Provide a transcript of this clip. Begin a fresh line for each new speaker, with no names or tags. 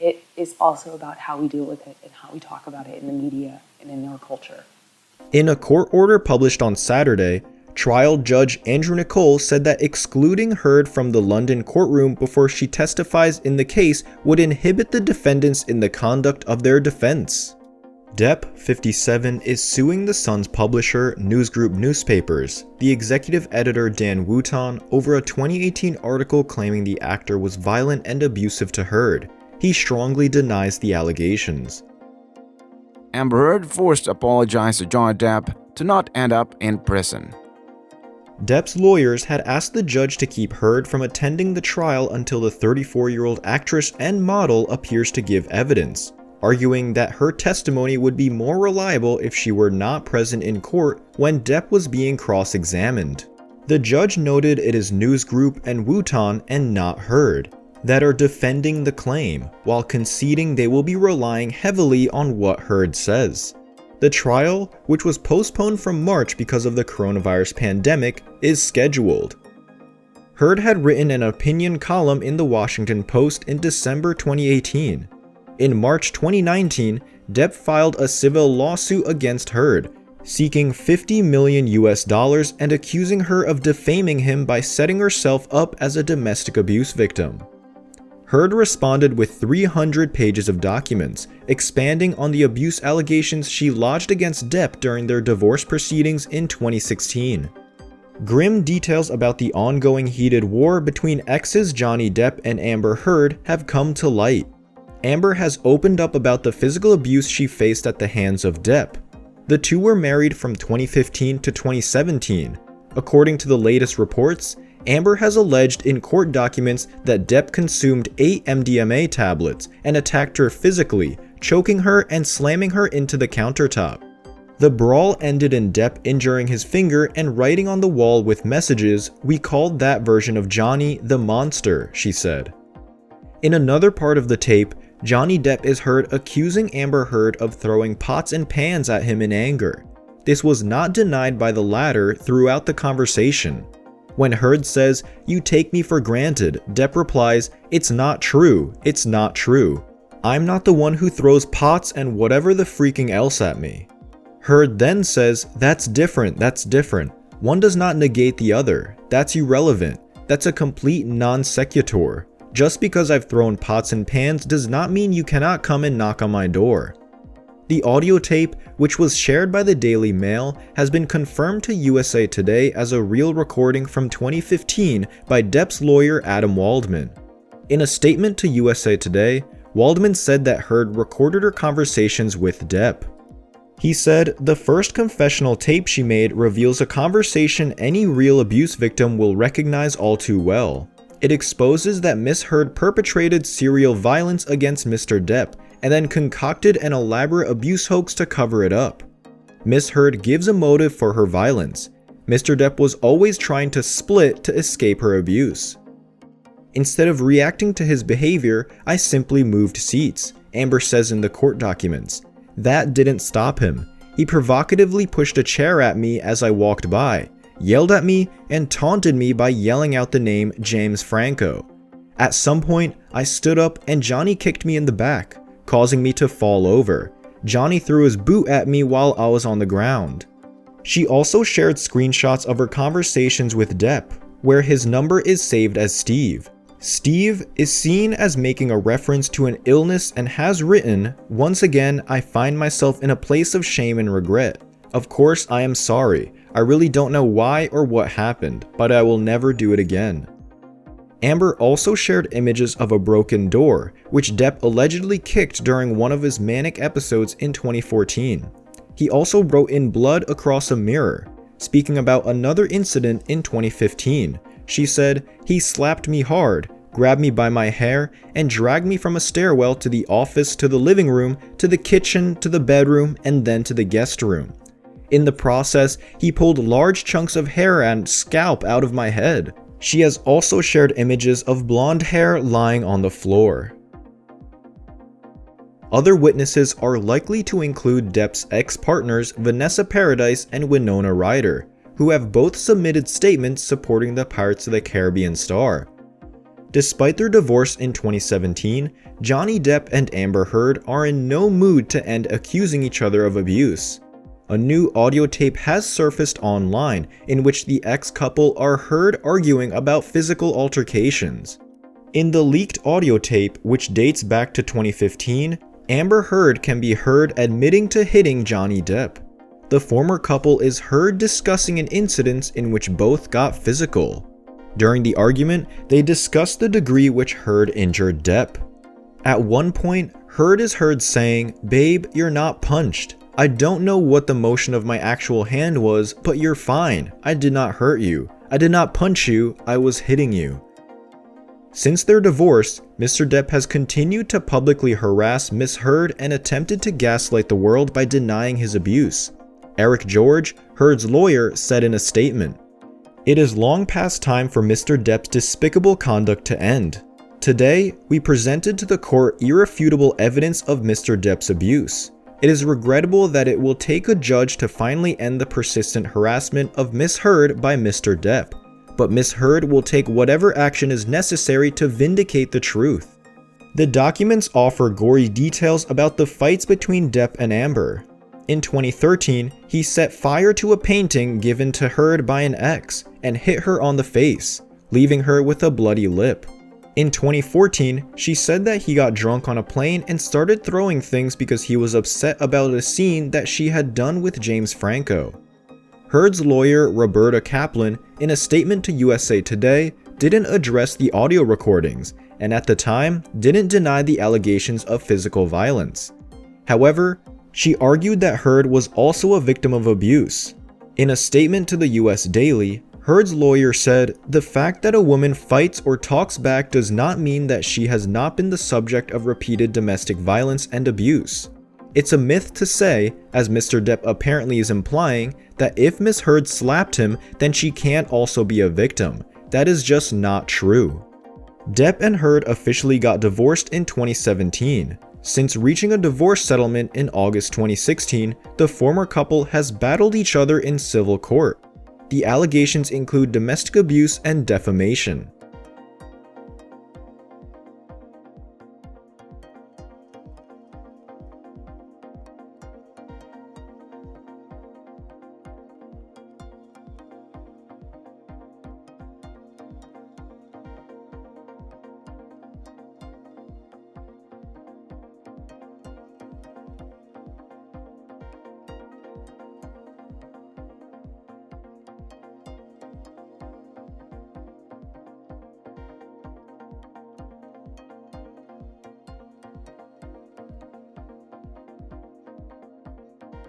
it is also about how we deal with it and how we talk about it in the media and in our culture.
In a court order published on Saturday, trial judge Andrew Nicol said that excluding Heard from the London courtroom before she testifies in the case would inhibit the defendants in the conduct of their defense. Depp, 57, is suing the Sun's publisher, Newsgroup Newspapers, the executive editor Dan Wooton, over a 2018 article claiming the actor was violent and abusive to Heard. He strongly denies the allegations.
Amber Heard forced to apologize to Johnny Depp to not end up in prison.
Depp's lawyers had asked the judge to keep Heard from attending the trial until the 34-year-old actress and model appears to give evidence, arguing that her testimony would be more reliable if she were not present in court when Depp was being cross-examined. The judge noted it is Newsgroup and Wooton and not Heard that are defending the claim, while conceding they will be relying heavily on what Heard says. The trial, which was postponed from March because of the coronavirus pandemic, is scheduled. Heard had written an opinion column in the Washington Post in December 2018. In March 2019, Depp filed a civil lawsuit against Heard, seeking $50 million and accusing her of defaming him by setting herself up as a domestic abuse victim. Heard responded with 300 pages of documents, expanding on the abuse allegations she lodged against Depp during their divorce proceedings in 2016. Grim details about the ongoing heated war between exes Johnny Depp and Amber Heard have come to light. Amber has opened up about the physical abuse she faced at the hands of Depp. The two were married from 2015 to 2017. According to the latest reports, Amber has alleged in court documents that Depp consumed 8 MDMA tablets and attacked her physically, choking her and slamming her into the countertop. The brawl ended in Depp injuring his finger and writing on the wall with messages, "We called that version of Johnny the monster," she said. In another part of the tape, Johnny Depp is heard accusing Amber Heard of throwing pots and pans at him in anger. This was not denied by the latter throughout the conversation. When Heard says, "You take me for granted," Depp replies, "It's not true, it's not true. I'm not the one who throws pots and whatever the freaking else at me." Heard then says, that's different. One does not negate the other. That's irrelevant. That's a complete non sequitur. Just because I've thrown pots and pans does not mean you cannot come and knock on my door." The audio tape, which was shared by the Daily Mail, has been confirmed to USA Today as a real recording from 2015 by Depp's lawyer Adam Waldman. In a statement to USA Today, Waldman said that Heard recorded her conversations with Depp. He said, "The first confessional tape she made reveals a conversation any real abuse victim will recognize all too well. It exposes that Miss Heard perpetrated serial violence against Mr. Depp and then concocted an elaborate abuse hoax to cover it up. Miss Heard gives a motive for her violence. Mr. Depp was always trying to split to escape her abuse. Instead of reacting to his behavior, I simply moved seats," Amber says in the court documents. "That didn't stop him. He provocatively pushed a chair at me as I walked by, yelled at me, and taunted me by yelling out the name James Franco. At some point, I stood up and Johnny kicked me in the back, causing me to fall over. Johnny threw his boot at me while I was on the ground." She also shared screenshots of her conversations with Depp, where his number is saved as Steve. Steve is seen as making a reference to an illness and has written, "Once again, I find myself in a place of shame and regret. Of course, I am sorry. I really don't know why or what happened, but I will never do it again." Amber also shared images of a broken door, which Depp allegedly kicked during one of his manic episodes in 2014. He also wrote in blood across a mirror. Speaking about another incident in 2015, she said, "He slapped me hard, grabbed me by my hair, and dragged me from a stairwell to the office, to the living room, to the kitchen, to the bedroom, and then to the guest room. In the process, he pulled large chunks of hair and scalp out of my head." She has also shared images of blonde hair lying on the floor. Other witnesses are likely to include Depp's ex-partners Vanessa Paradis and Winona Ryder, who have both submitted statements supporting the Pirates of the Caribbean star. Despite their divorce in 2017, Johnny Depp and Amber Heard are in no mood to end accusing each other of abuse. A new audio tape has surfaced online in which the ex-couple are heard arguing about physical altercations. In the leaked audio tape, which dates back to 2015, Amber Heard can be heard admitting to hitting Johnny Depp. The former couple is heard discussing an incident in which both got physical. During the argument, they discuss the degree which Heard injured Depp. At one point, Heard is heard saying, "Babe, you're not punched. I don't know what the motion of my actual hand was, but you're fine. I did not hurt you. I did not punch you. I was hitting you." Since their divorce, Mr. Depp has continued to publicly harass Miss Heard and attempted to gaslight the world by denying his abuse. Eric George, Heard's lawyer, said in a statement, "It is long past time for Mr. Depp's despicable conduct to end. Today, we presented to the court irrefutable evidence of Mr. Depp's abuse. It is regrettable that it will take a judge to finally end the persistent harassment of Miss Heard by Mr. Depp, but Miss Heard will take whatever action is necessary to vindicate the truth." The documents offer gory details about the fights between Depp and Amber. In 2013, he set fire to a painting given to Heard by an ex and hit her on the face, leaving her with a bloody lip. In 2014, she said that he got drunk on a plane and started throwing things because he was upset about a scene that she had done with James Franco. Heard's lawyer, Roberta Kaplan, in a statement to USA Today, didn't address the audio recordings and at the time didn't deny the allegations of physical violence. However, she argued that Heard was also a victim of abuse. In a statement to the US Daily, Heard's lawyer said, "The fact that a woman fights or talks back does not mean that she has not been the subject of repeated domestic violence and abuse. It's a myth to say, as Mr. Depp apparently is implying, that if Miss Heard slapped him, then she can't also be a victim. That is just not true." Depp and Heard officially got divorced in 2017. Since reaching a divorce settlement in August 2016, the former couple has battled each other in civil court. The allegations include domestic abuse and defamation.